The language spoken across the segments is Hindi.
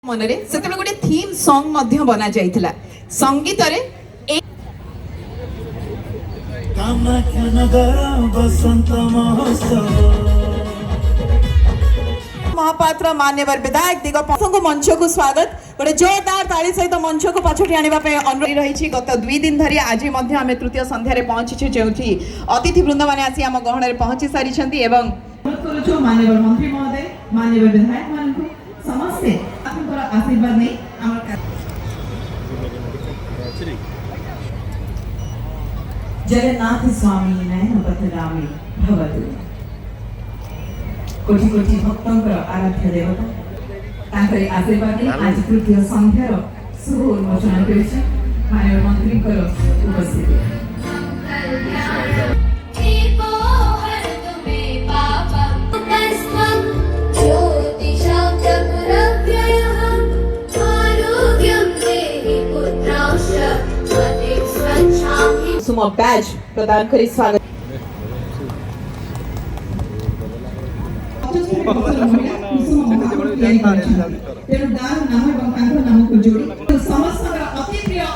मनरे सेते गोटे थीम सॉन्ग मध्य बना जाइथिला संगीत रे महापात्र मान्यवर विधायक दिग को मंच को स्वागत गोटे जोरदार ताली सहित मंच को पछटी आनिबा अनुरोध रही गत 2 दिन धरी आज आम तृतीय संध्यारे पहुंची जो अतिथि वृंद मैंने आसी आम गहन पहुंची सारी एवं मान्यवर मंत्री महोदय मान्यवर विधायक मान समस्ते आशीर्वाद नहीं जगन्नाथ स्वामी नयन पथगामी भवतु कोटि कोटि भक्तंकर आराध्य देवता तांकरे आशीर्वाद आज तृतीय संध्यार शुभ उन्मोचन करिছে माननीय मंत्री उपस्थिति सुम बैज प्रदान करी स्वागत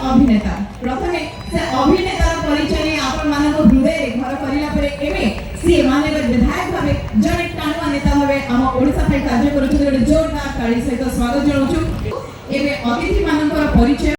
अभिनेता प्रथमे अभिनेतार परिचय आपण मानक हृदय घर करिला परे एमे सी माननीय विधायक भाबे जने टाणुआ नेता भाबे हम ओडिसा पे कार्य करूछु जोरदार ताली सहित स्वागत जणाउछु एमे अतिथि मानकर परिचय